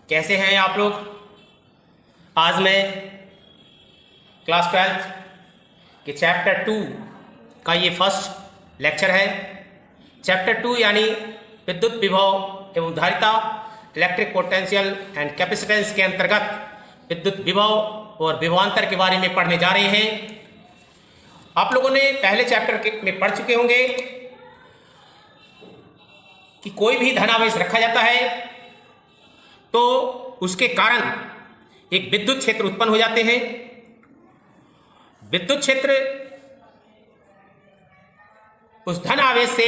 कैसे हैं आप लोग। आज मैं क्लास 12 के चैप्टर 2 का ये फर्स्ट लेक्चर है। चैप्टर 2 यानी विद्युत विभव एवं धारिता, इलेक्ट्रिक पोटेंशियल एंड कैपेसिटेंस के अंतर्गत विद्युत विभव और विभवांतर के बारे में पढ़ने जा रहे हैं। आप लोगों ने पहले चैप्टर में पढ़ चुके होंगे कि कोई भी धनावेश रखा जाता है तो उसके कारण एक विद्युत क्षेत्र उत्पन्न हो जाते हैं। विद्युत क्षेत्र उस धन आवेश से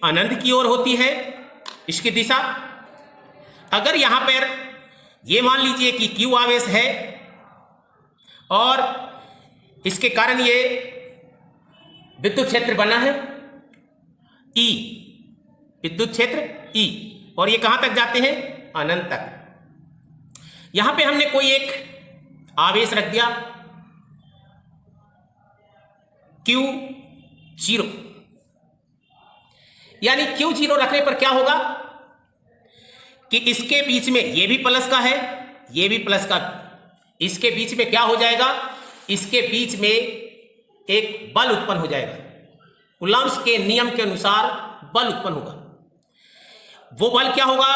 अनंत की ओर होती है, इसकी दिशा। अगर यहां पर ये मान लीजिए कि Q आवेश है और इसके कारण ये विद्युत क्षेत्र बना है E, विद्युत क्षेत्र E, और ये कहां तक जाते हैं? अनंत तक। यहां पे हमने कोई एक आवेश रख दिया Q0, यानी Q0 रखने पर क्या होगा कि इसके बीच में ये भी प्लस का है, ये भी प्लस का, इसके बीच में क्या हो जाएगा? इसके बीच में एक बल उत्पन्न हो जाएगा। कूलम्ब्स के नियम के अनुसार बल उत्पन्न होगा। वो बल क्या होगा?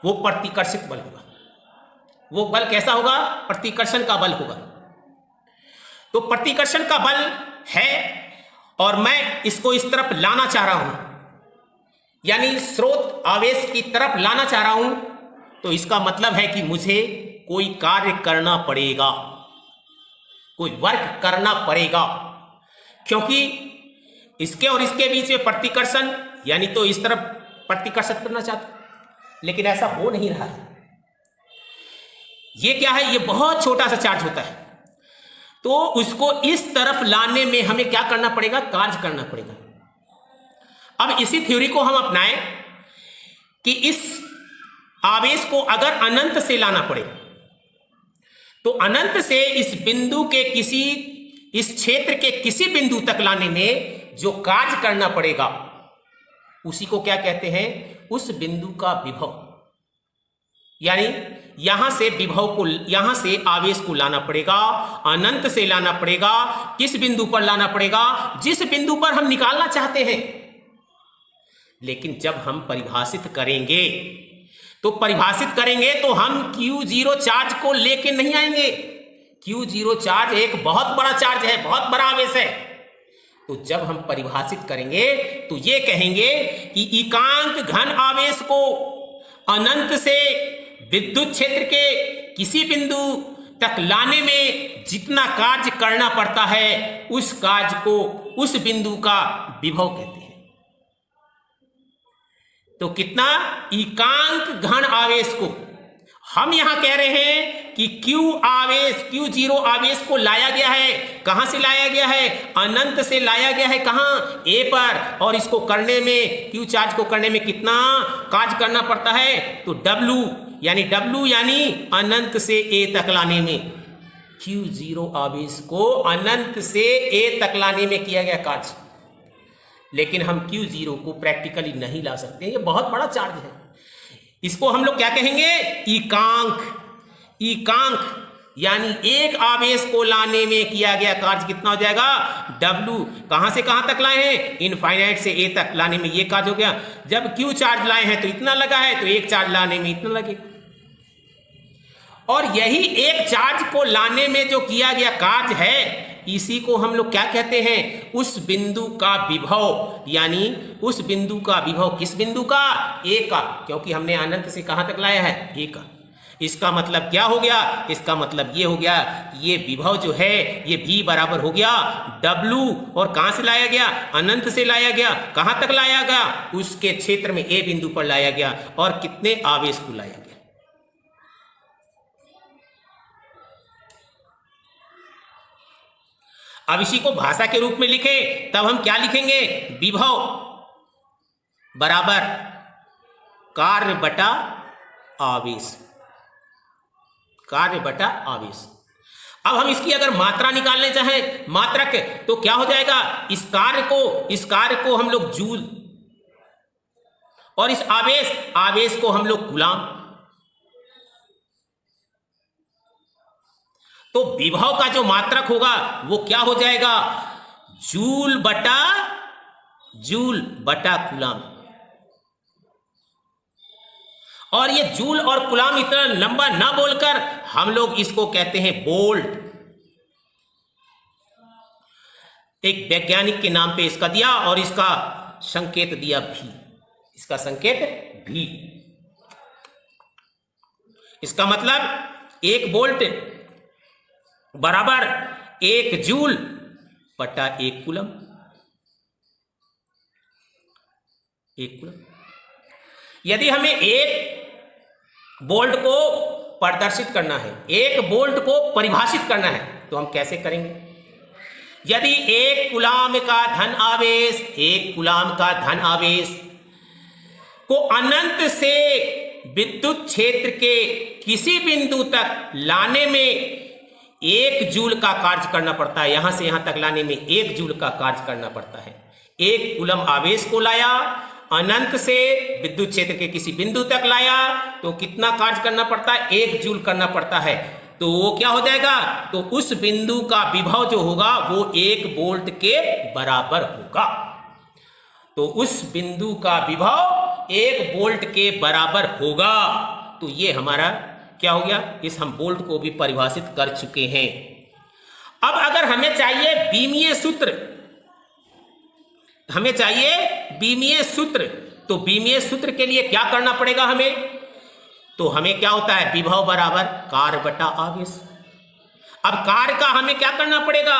वो प्रतिकर्षित बल होगा। वो बल कैसा होगा? प्रतिकर्षण का बल होगा। तो प्रतिकर्षण का बल है और मैं इसको इस तरफ लाना चाह रहा हूं, यानी स्रोत आवेश की तरफ लाना चाह रहा हूं, तो इसका मतलब है कि मुझे कोई कार्य करना पड़ेगा, कोई वर्क करना पड़ेगा, क्योंकि इसके और इसके बीच में प्रतिकर्षण, यानी तो इस तरफ प्रतिकर्षित करना चाहता, लेकिन ऐसा हो नहीं रहा है। ये क्या है? ये बहुत छोटा सा चार्ज होता है, तो उसको इस तरफ लाने में हमें क्या करना पड़ेगा? कार्य करना पड़ेगा। अब इसी थ्योरी को हम अपनाएं कि इस आवेश को अगर अनंत से लाना पड़े तो अनंत से इस बिंदु के किसी, इस क्षेत्र के किसी बिंदु तक लाने में जो कार्य करना पड़ेगा उसी को क्या कहते हैं? उस बिंदु का विभव। यानी यहां से विभव को, यहां से आवेश को लाना पड़ेगा, अनंत से लाना पड़ेगा। किस बिंदु पर लाना पड़ेगा? जिस बिंदु पर हम निकालना चाहते हैं। लेकिन जब हम परिभाषित करेंगे तो हम Q0 चार्ज को लेके नहीं आएंगे। Q0 चार्ज एक बहुत बड़ा चार्ज है, बहुत बड़ा आवेश है। तो जब हम परिभाषित करेंगे तो ये कहेंगे कि एकांक घन आवेश को अनंत से विद्युत क्षेत्र के किसी बिंदु तक लाने में जितना कार्य करना पड़ता है उस कार्य को उस बिंदु का विभव कहते हैं। तो कितना? एकांक घन आवेश को हम यहां कह रहे हैं कि Q0 आवेश को लाया गया है। कहां से लाया गया है? अनंत से लाया गया है। कहां? A पर। और इसको करने में, Q चार्ज को करने में कितना कार्य करना पड़ता है? तो W यानी अनंत से A तक लाने में, Q0 आवेश को अनंत से A तक लाने में किया गया कार्य। लेकिन हम Q0 को प्रैक्टिकली नहीं ला सकते, ये बहुत बड़ा चार्ज है। इसको हम लोग क्या कहेंगे? एकांक यानी एक आवेश को लाने में किया गया कार्य कितना हो जाएगा? W। कहां से कहां तक लाए हैं? इनफाइनाइट से A तक लाने में ये कार्य हो गया। जब Q चार्ज लाए हैं तो इतना लगा है, तो एक चार्ज लाने में इतना लगेगा। और यही एक चार्ज को लाने में जो किया गया कार्य है, इसी को हम लोग क्या कहते हैं? उस बिंदु का विभव। यानी उस बिंदु का विभव। किस बिंदु का? A का, क्योंकि हमने अनंत से कहां तक लाया है? A का। इसका मतलब क्या हो गया? इसका मतलब ये हो गया कि ये विभव जो है ये V बराबर हो गया W। और कहां से लाया गया? अनंत से लाया गया। कहां तक लाया गया? उसके क्षेत्र में A बिंदु पर लाया गया। और कितने आवेश को लाया गया? अब इसी को भाषा के रूप में लिखे तब हम क्या लिखेंगे? विभव बराबर कार्य बटा आवेश। कार्य बटा आवेश। अब हम इसकी अगर मात्रा निकालने चाहें, मात्रक, तो क्या हो जाएगा? इस कार्य को हम लोग जूल, और इस आवेश को हम लोग कूलाम। तो विभव का जो मात्रक होगा वो क्या हो जाएगा, जूल बटा कूलाम। और ये जूल और कूलाम इतना लंबा ना बोलकर हम लोग इसको कहते हैं वोल्ट। एक वैज्ञानिक के नाम पे इसका दिया और इसका संकेत दिया भी, इसका संकेत भी। इसका मतलब 1 वोल्ट बराबर 1 जूल बटा 1 कूलम। 1 कूलम। यदि हमें 1 वोल्ट को प्रदर्शित करना है, 1 वोल्ट को परिभाषित करना है, तो हम कैसे करेंगे? यदि 1 कूलाम का धन आवेश, 1 कूलाम का धन आवेश को अनंत से विद्युत क्षेत्र के किसी बिंदु तक लाने में 1 जूल का कार्य करना पड़ता है, यहां से यहां तक लाने में 1 जूल का कार्य करना पड़ता है। 1 कूलम आवेश को लाया, अनंत से विद्युत क्षेत्र के किसी बिंदु तक लाया, तो कितना कार्य करना पड़ता है, 1 जूल करना पड़ता है। तो वो क्या हो जाएगा, तो उस बिंदु का विभव जो होगा वो 1 वोल्ट के बराबर होगा। तो उस बिंदु का विभव 1 वोल्ट के बराबर होगा। तो ये हमारा क्या हो गया, इस हम वोल्ट को भी परिभाषित कर चुके हैं। अब अगर हमें चाहिए बीमीय सूत्र, हमें चाहिए बीमीय सूत्र, तो बीमीय सूत्र के लिए क्या करना पड़ेगा हमें, तो हमें क्या होता है, विभव बराबर कार्य बटा आवेश। अब कार्य का हमें क्या करना पड़ेगा,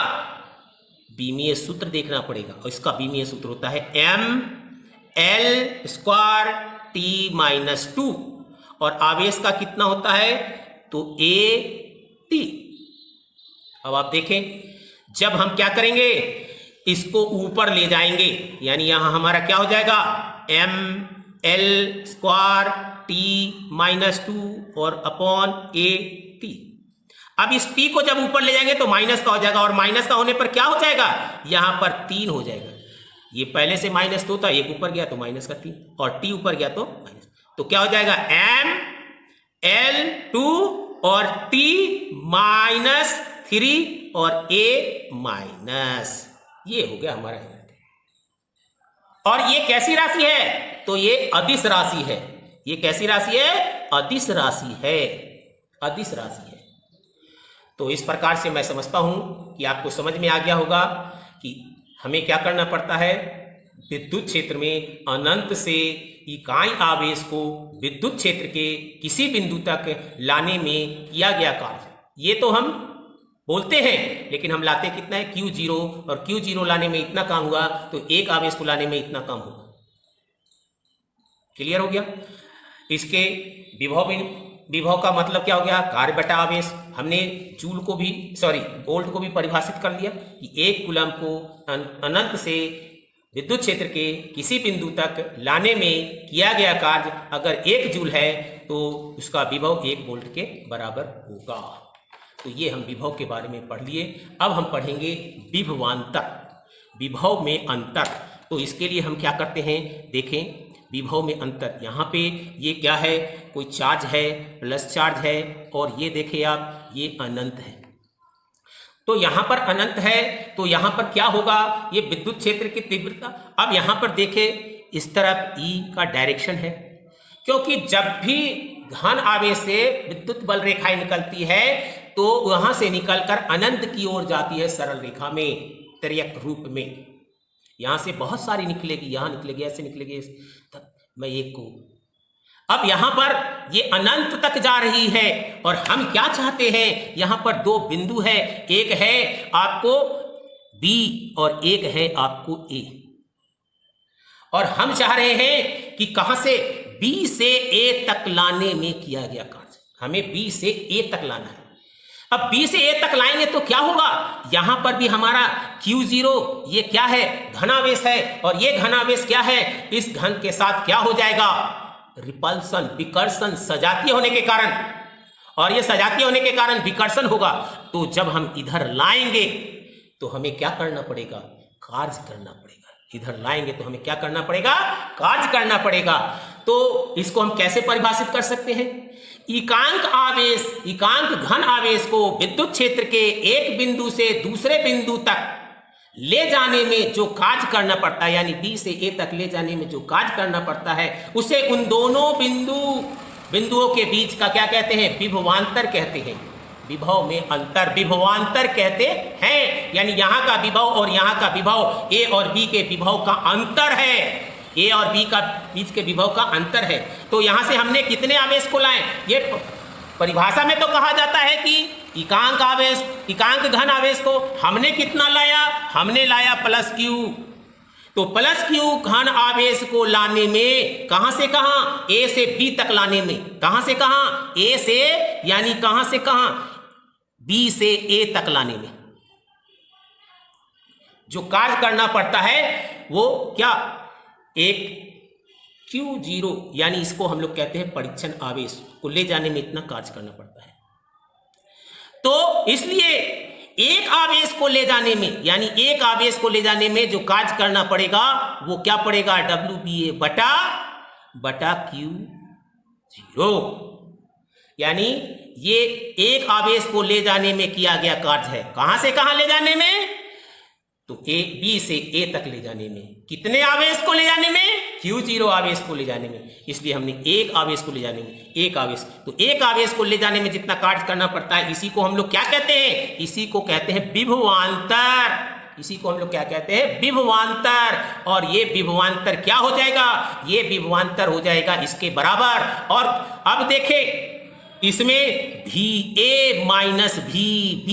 बीमीय सूत्र देखना पड़ेगा, और इसका बीमीय सूत्र होता है ml² t-2, और आवेश का कितना होता है, तो AT। अब आप देखें, जब हम क्या करेंगे, इसको ऊपर ले जाएंगे, यानी यहां हमारा क्या हो जाएगा, ml² t-2 और अपॉन AT। अब इस t को जब ऊपर ले जाएंगे तो माइनस का हो जाएगा, और माइनस का होने पर क्या हो जाएगा, यहां पर 3 हो जाएगा। ये पहले से -2 था, 1 ऊपर गया तो माइनस का 3, और t ऊपर गया तो माइनस, तो क्या हो जाएगा, ml2 और t-3 और a-, ये हो गया हमारा। और ये कैसी राशि है, तो ये अदिश राशि है। ये कैसी राशि है, अदिश राशि है, अदिश राशि है। तो इस प्रकार से मैं समझता हूं कि आपको समझ में आ गया होगा कि हमें क्या करना पड़ता है, विद्युत क्षेत्र में अनंत से इकाई आवेश को विद्युत क्षेत्र के किसी बिंदु तक लाने में किया गया कार्य। ये तो हम बोलते हैं, लेकिन हम लाते कितना है, Q0, और Q0 लाने में इतना काम हुआ, तो 1 आवेश को लाने में इतना काम होगा। क्लियर हो गया। इसके विभव का मतलब क्या हो गया, कार्य बटा आवेश। हमने जूल को भी, वोल्ट को भी परिभाषित कर लिया कि 1 कूलम को अनंत से विद्युत क्षेत्र के किसी बिंदु तक लाने में किया गया कार्य अगर 1 जूल है तो उसका विभव 1 वोल्ट के बराबर होगा। तो ये हम विभव के बारे में पढ़ लिए। अब हम पढ़ेंगे विभवांतर, विभव में अंतर। तो इसके लिए हम क्या करते हैं, देखें विभव में अंतर। यहाँ पे ये क्या है, कोई चार्ज है, प्लस चार्ज है, और ये देखिए आप, ये अनंत है। तो यहाँ पर अनंत है, तो यहाँ पर क्या होगा, ये विद्युत क्षेत्र की तीव्रता। अब यहाँ पर देखें, इस तरफ E का डायरेक्शन है, क्योंकि जब भी धन आवेश से विद्युत बल रेखाएं निकलती है तो वहां से निकलकर अनंत की ओर जाती है सरल रेखा में, तिर्यक रूप में। यहां से बहुत सारी निकलेगी, यहां निकलेगी, ऐसे निकलेगी, तब मैं एक को। अब यहां पर ये अनंत तक जा रही है, और हम क्या चाहते हैं, यहां पर 2 बिंदु है, एक है आपको B और एक है आपको A, और हम चाह रहे हैं कि कहां से, B से A तक लाने में किया गया कार्य, हमें B से A तक लाना है। अब B से A तक लाएंगे तो क्या होगा, यहां पर भी हमारा Q0 ये क्या है, धनावेश है, और ये धनावेश क्या है, इस धन के साथ क्या हो जाएगा, रिपल्सन, विकर्षण, सजातीय होने के कारण, और ये सजातीय होने के कारण विकर्षण होगा। तो जब हम इधर लाएंगे तो हमें क्या करना पड़ेगा, कार्य करना पड़ेगा। इधर लाएंगे तो हमें क्या करना पड़ेगा, कार्य करना पड़ेगा। तो इसको हम कैसे परिभाषित कर सकते हैं एकांक घन आवेश को विद्युत क्षेत्र के एक बिंदु से दूसरे बिंदु तक ले जाने में जो कार्य करना पड़ता है, यानी बी से ए तक ले जाने में जो कार्य करना पड़ता है, उसे उन दोनों बिंदुओं के बीच का क्या कहते हैं? विभवांतर कहते हैं। विभव में अंतर विभवांतर कहते हैं। यानी यहां का विभव और यहां का विभव, ए और बी के विभव का अंतर है। ए और बी का बीच के विभव का अंतर है। तो यहां से हमने कितने आवेश को लाए? ये परिभाषा में तो कहा जाता है कि एकांक घन आवेश को हमने कितना लाया? हमने लाया प्लस क्यू। तो प्लस क्यू घन आवेश को लाने में कहां से कहां? ए से बी तक लाने में। कहां से कहां? ए से, यानी कहां से कहां? बी से ए तक लाने में जो कार्य करना पड़ता है वो क्या? एक Q0, यानी इसको हम लोग कहते हैं परीक्षण आवेश को ले जाने में इतना कार्य करना पड़ता है। तो इसलिए एक आवेश को ले जाने में, यानी एक आवेश को ले जाने में जो कार्य करना पड़ेगा वो क्या पड़ेगा? WBA बटा Q0। यानी ये एक आवेश को ले जाने में किया गया कार्य है। कहां से कहां ले जाने में? तो बी से ए तक ले जाने में। कितने आवेश को ले जाने में? Q0 आवेश को ले जाने में। इसलिए हमने एक आवेश को ले जाने में, एक आवेश, तो एक आवेश को ले जाने में जितना कार्य करना पड़ता है, इसी को हम लोग क्या कहते हैं? इसी को कहते हैं विभवांतर। इसी को हम लोग क्या कहते हैं? विभवांतर। और ये विभवांतर क्या हो जाएगा? ये विभवांतर हो जाएगा इसके बराबर। और अब देखें, इसमें VA माइनस VB,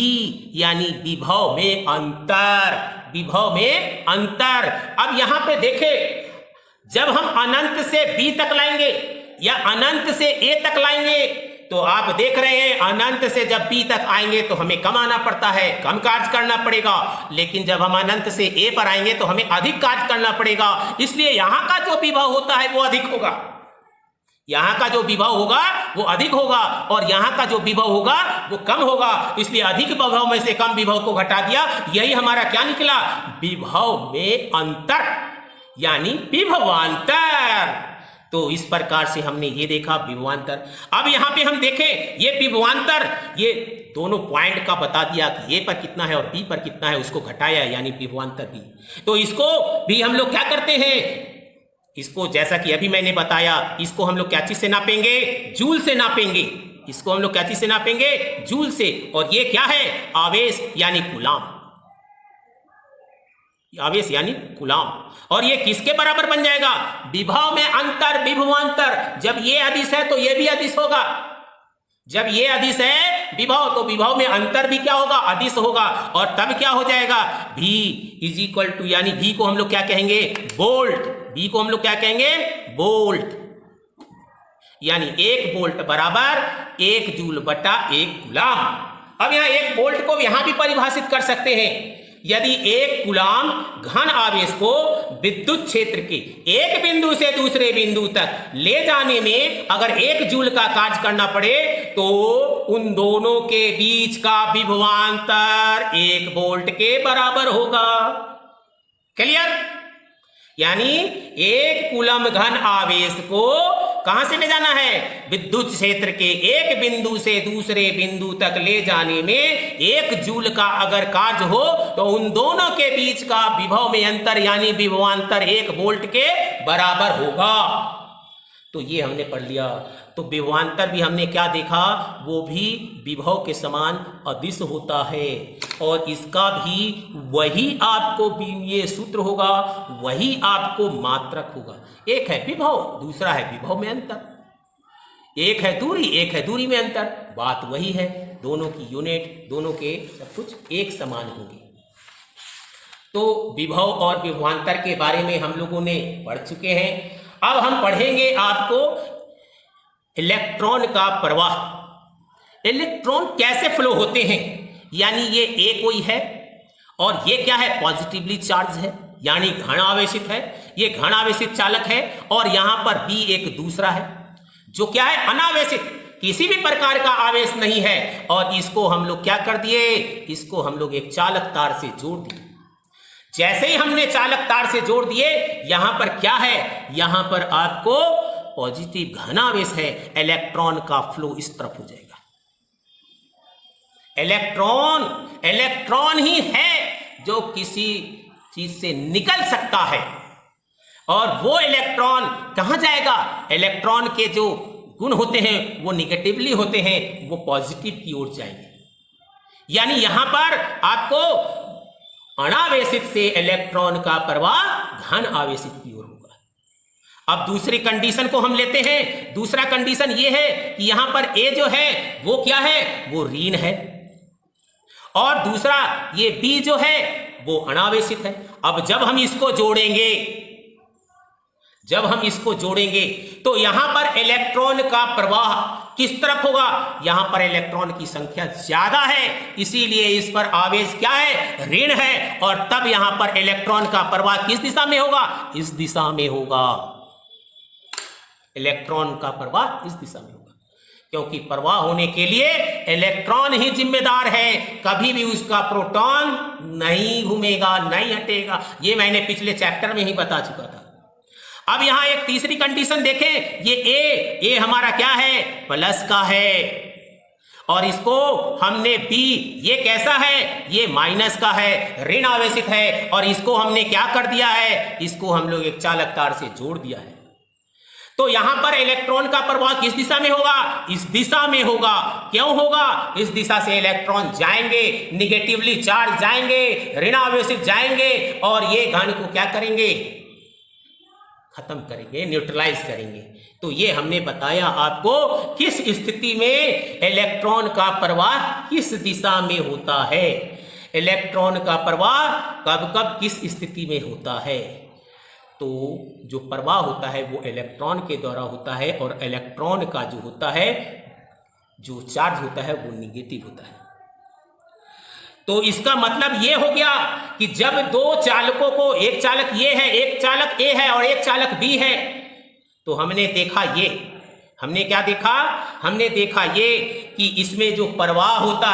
यानी विभव में अंतर। विभव में अंतर। अब यहां पे देखें, जब हम अनंत से B तक लाएंगे या अनंत से A तक लाएंगे, तो आप देख रहे हैं अनंत से जब B तक आएंगे तो हमें कम आना पड़ता है, कम कार्य करना पड़ेगा। लेकिन जब हम अनंत से A पर आएंगे तो हमें अधिक कार्य करना पड़ेगा। इसलिए यहां का जो विभव होता है वो अधिक होगा। यहां का जो विभव होगा वो अधिक होगा और यहां का जो विभव होगा वो कम होगा। इसलिए अधिक विभव में से कम विभव को घटा दिया। यही हमारा क्या निकला? विभव में अंतर, यानी विभवांतर। तो इस प्रकार से हमने ये देखा विभवांतर। अब यहां पे हम देखें ये विभवांतर, ये दोनों पॉइंट का बता दिया कि ए पर कितना है और बी पर कितना है, उसको घटाया, यानी विभवांतर बी। तो इसको भी हम लोग क्या करते हैं? इसको जैसा कि अभी मैंने बताया, इसको हम लोग क्या चीज से नापेंगे? जूल से नापेंगे। इसको हम लोग क्या चीज से नापेंगे? जूल से। और ये क्या है? आवेश यानी कूलाम। आवेश यानी कूलाम। और ये किसके बराबर बन जाएगा? विभव में अंतर, विभवांतर। जब ये अदिश है तो ये भी अदिश होगा। जब ये अदिश है विभव, तो विभव में अंतर भी क्या होगा? अदिश होगा। और तब क्या हो जाएगा? V इज इक्वल टू, यानी V को हम लोग क्या कहेंगे? वोल्ट। V को हम लोग क्या कहेंगे? वोल्ट। यानी 1 वोल्ट बराबर 1 जूल बटा 1 कूलाम। अब यहां 1 वोल्ट को यहां भी परिभाषित कर सकते हैं। यदि 1 कूलाम घन आवेश को विद्युत क्षेत्र के एक बिंदु से दूसरे बिंदु तक ले जाने में अगर 1 जूल का कार्य करना पड़े, तो उन दोनों के बीच का विभवांतर 1 वोल्ट के बराबर होगा। क्लियर? यानी 1 कूलम घन आवेश को कहां से ले जाना है? विद्युत क्षेत्र के एक बिंदु से दूसरे बिंदु तक ले जाने में 1 जूल का अगर कार्य हो, तो उन दोनों के बीच का विभव में अंतर, यानी विभवांतर 1 वोल्ट के बराबर होगा। तो ये हमने पढ़ लिया। तो विभवांतर भी हमने क्या देखा? वो भी विभव के समान अदिश होता है। और इसका भी वही आपको ये सूत्र होगा, वही आपको मात्रक होगा। एक है विभव, दूसरा है विभव में अंतर। एक है दूरी, एक है दूरी में अंतर। बात वही है, दोनों की यूनिट, दोनों के सब कुछ एक समान होंगे। तो विभव और विभवांतर के बारे में हम लोगों ने पढ़ चुके हैं। अब हम पढ़ेंगे आपको इलेक्ट्रॉन का प्रवाह। इलेक्ट्रॉन कैसे फ्लो होते हैं, यानी ये ए कोई है और ये क्या है? पॉजिटिवली चार्ज है, यानी घन आवेशित है। ये घन आवेशित चालक है। और यहां पर बी एक दूसरा है जो क्या है? अनावेशित, किसी भी प्रकार का आवेश नहीं है। और इसको हम लोग क्या कर दिए? इसको हम लोग एक चालक तार से जोड़ दिए। जैसे ही हमने चालक तार से जोड़ दिए, यहां पर क्या है? यहां पर आपको पॉजिटिव घन आवेश है, इलेक्ट्रॉन का फ्लो इस तरफ हो जाएगा। इलेक्ट्रॉन ही है जो किसी चीज से निकल सकता है, और वो इलेक्ट्रॉन कहां जाएगा? इलेक्ट्रॉन के जो गुण होते हैं वो निगेटिवली होते हैं, वो पॉजिटिव की ओर जाएंगे। यानी यहां पर आपको अनावेशित से इलेक्ट्रॉन का प्रवाह धन आवेशित की ओर होगा। अब दूसरी कंडीशन को हम लेते हैं। दूसरा कंडीशन ये है कि यहां पर ए जो है वो क्या है? वो ऋण है, और दूसरा ये बी जो है वो अनावेशित है। अब जब हम इसको जोड़ेंगे तो यहां पर इलेक्ट्रॉन का प्रवाह किस तरफ होगा? यहां पर इलेक्ट्रॉन की संख्या ज्यादा है, इसीलिए इस पर आवेश क्या है? ऋण है, और तब यहां पर इलेक्ट्रॉन का प्रवाह किस दिशा में होगा? इस दिशा में होगा। इलेक्ट्रॉन का प्रवाह इस दिशा में होगा, क्योंकि प्रवाह होने के लिए इलेक्ट्रॉन ही जिम्मेदार है, कभी भी उसका प्रोटॉन नहीं घूमेगा, नहीं हटेगा। ये मैंने पिछले चैप्टर में ही बता चुका था। अब यहां एक तीसरी कंडीशन देखें। ये ए हमारा क्या है? प्लस का है, और इसको हमने बी, ये कैसा है? ये माइनस का है, ऋण आवेशित है, और इसको हमने क्या कर दिया है? इसको हम लोग एक चालक तार से जोड़ दिया है। तो यहां पर इलेक्ट्रॉन का प्रवाह किस दिशा में होगा? इस दिशा में होगा। क्यों होगा? इस दिशा से इलेक्ट्रॉन जाएंगे, निगेटिवली चार्ज जाएंगे, ऋण आवेशित जाएंगे, और ये घन को क्या करेंगे? खत्म करेंगे, न्यूट्रलाइज करेंगे। तो ये हमने बताया आपको किस स्थिति में इलेक्ट्रॉन का प्रवाह किस दिशा में होता है, इलेक्ट्रॉन का प्रवाह कब कब किस स्थिति में होता है। तो जो प्रवाह होता है वो इलेक्ट्रॉन के द्वारा होता है, और इलेक्ट्रॉन का जो होता है, जो चार्ज होता है वो निगेटिव होता है। तो इसका मतलब ये हो गया कि जब दो चालकों को, एक चालक ये है, एक चालक ए है और एक चालक बी है, तो हमने देखा ये, हमने क्या देखा? हमने देखा ये कि इसमें जो प्रवाह होता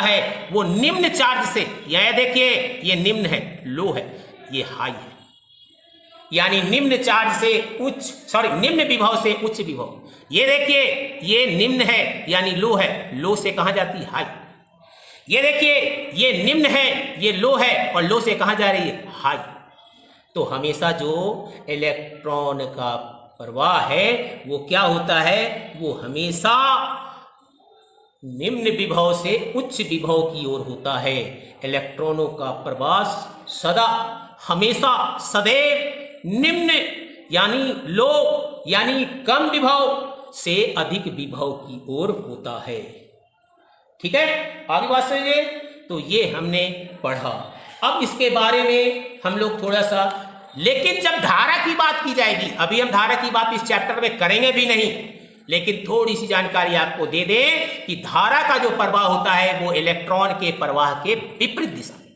है, वो निम्न चार्ज से, यह देखिए ये निम्न है, लो है, ये हाई है, यानी निम्न चार्ज से निम्न विभव से उच्च विभव। ये देखिए ये निम्न है यानी लो है, लो से कहां जाती है? हाई। ये देखिए ये निम्न है, ये लो है, और लो से कहां जा रही है? हाई। तो हमेशा जो इलेक्ट्रॉन का प्रवाह है वो क्या होता है? वो हमेशा निम्न विभव से उच्च विभव की ओर होता है। इलेक्ट्रॉनों का प्रवाह सदा, हमेशा, सदैव निम्न यानी लो यानी कम विभव से अधिक विभव की ओर होता है। ठीक है, आगे बात समझिए। तो ये हमने पढ़ा। अब इसके बारे में हम लोग थोड़ा सा, लेकिन जब धारा की बात की जाएगी, अभी हम धारा की बात इस चैप्टर में करेंगे भी नहीं, लेकिन थोड़ी सी जानकारी आपको दे दें कि धारा का जो प्रवाह होता है वो इलेक्ट्रॉन के प्रवाह के विपरीत दिशा में।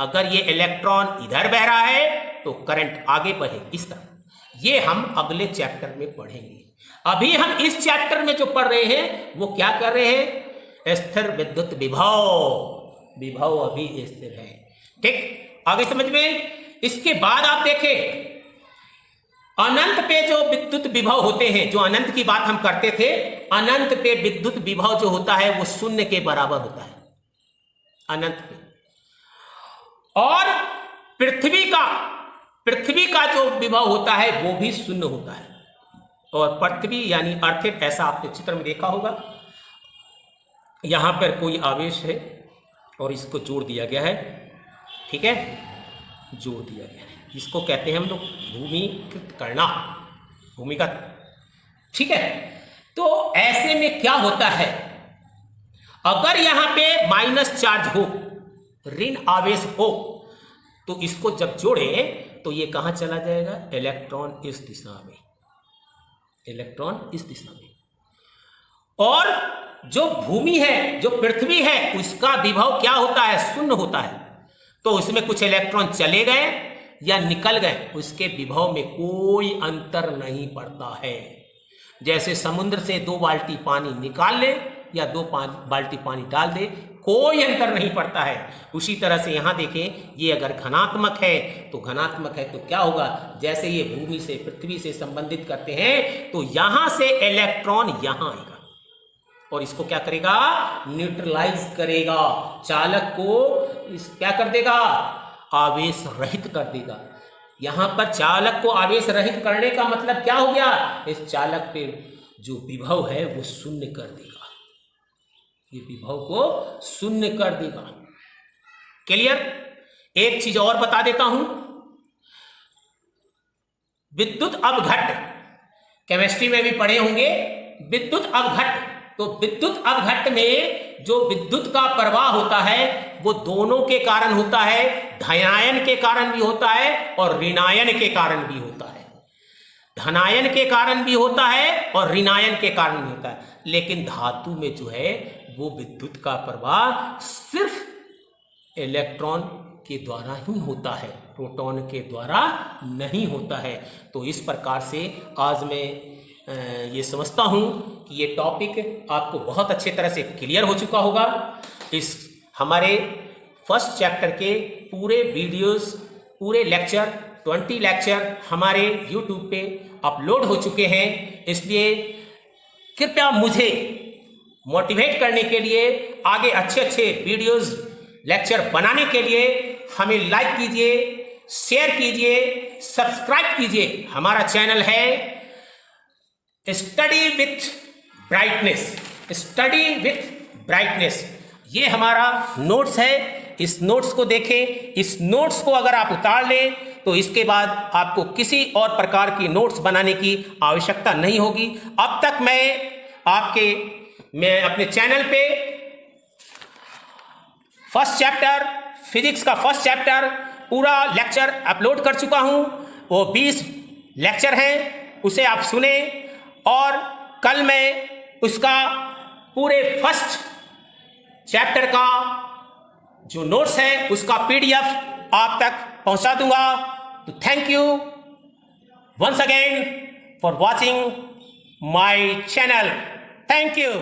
अगर ये इलेक्ट्रॉन इधर बह रहा है तो करंट आगे बढ़े इस तरह। ये हम अगले चैप्टर में पढ़ेंगे। अभी हम इस चैप्टर में जो पढ़ रहे हैं वो क्या कर रहे हैं? स्थिर विद्युत विभव अभी स्थिर है। ठीक, आगे समझ में। इसके बाद आप देखें अनंत पे जो विद्युत विभव होते हैं, जो अनंत की बात हम करते थे, अनंत पे विद्युत विभव जो होता है वो शून्य के बराबर होता है अनंत पे। और पृथ्वी का जो विभव होता है वो भी शून्य होता है। और पृथ्वी यानी अर्थ, ऐसा आपने चित्र में देखा होगा, यहां पर कोई आवेश है और इसको जोड़ दिया गया है। ठीक है, जोड़ दिया गया है, इसको कहते हैं हम लोग भूमिगत करना, भूमिगत। ठीक है, तो ऐसे में क्या होता है? अगर यहां पे माइनस चार्ज हो, ऋण आवेश हो, तो इसको जब जोड़े तो ये कहां चला जाएगा? इलेक्ट्रॉन इस दिशा में, इलेक्ट्रॉन इस दिशा में। और जो भूमि है, जो पृथ्वी है, उसका विभव क्या होता है? शून्य होता है। तो उसमें कुछ इलेक्ट्रॉन चले गए या निकल गए, उसके विभव में कोई अंतर नहीं पड़ता है। जैसे समुद्र से 2 बाल्टी पानी निकाल ले या 2 बाल्टी पानी डाल दे, कोई अंतर नहीं पड़ता है। उसी तरह से यहां देखें, ये अगर घनात्मक है तो घनात्मक है तो क्या होगा, जैसे ये भूमि से पृथ्वी से संबंधित करते हैं तो यहां से इलेक्ट्रॉन यहां आएगा और इसको क्या करेगा, न्यूट्रलाइज करेगा, चालक को क्या कर देगा, आवेश रहित कर देगा। यहां पर चालक को आवेश रहित करने का मतलब क्या हो गया, इस चालक पे जो विभव है वो शून्य कर देगा, ये विभव को शून्य कर देगा। क्लियर। एक चीज और बता देता हूं, विद्युत अपघट्ट केमिस्ट्री में भी पढ़े होंगे, विद्युत अपघट्ट। तो विद्युत अपघट्ट में जो विद्युत का प्रवाह होता है वो दोनों के कारण होता है, धनायन के कारण भी होता है और ऋणायन के कारण भी होता है। धनायन के कारण भी होता है और ऋणायन के कारण भी होता है। लेकिन धातु में जो है वो विद्युत का प्रवाह सिर्फ इलेक्ट्रॉन के द्वारा ही होता है, प्रोटॉन के द्वारा नहीं होता है। तो इस प्रकार से आज मैं ये समझता हूं कि ये टॉपिक आपको बहुत अच्छे तरह से क्लियर हो चुका होगा। इस हमारे फर्स्ट चैप्टर के पूरे वीडियोस, पूरे लेक्चर 20 लेक्चर हमारे YouTube पे अपलोड हो चुके हैं। इसलिए कृपया मुझे मोटिवेट करने के लिए, आगे अच्छे अच्छे वीडियोस लेक्चर बनाने के लिए हमें लाइक कीजिए, शेयर कीजिए, सब्सक्राइब कीजिए। हमारा चैनल है study with brightness, study with brightness. ये हमारा नोट्स है, इस नोट्स को देखें। इस नोट्स को अगर आप उतार लें तो इसके बाद आपको किसी और प्रकार की नोट्स बनाने की आवश्यकता नहीं होगी। अब तक मैं अपने चैनल पे फर्स्ट चैप्टर, फिजिक्स का फर्स्ट चैप्टर पूरा लेक्चर अपलोड कर चुका हूं। वो 20 लेक्चर हैं, उसे आप सुने और कल मैं उसका पूरे फर्स्ट चैप्टर का जो नोट्स है उसका PDF आप तक पहुंचा दूंगा। तो thank you once again for watching my channel. Thank you.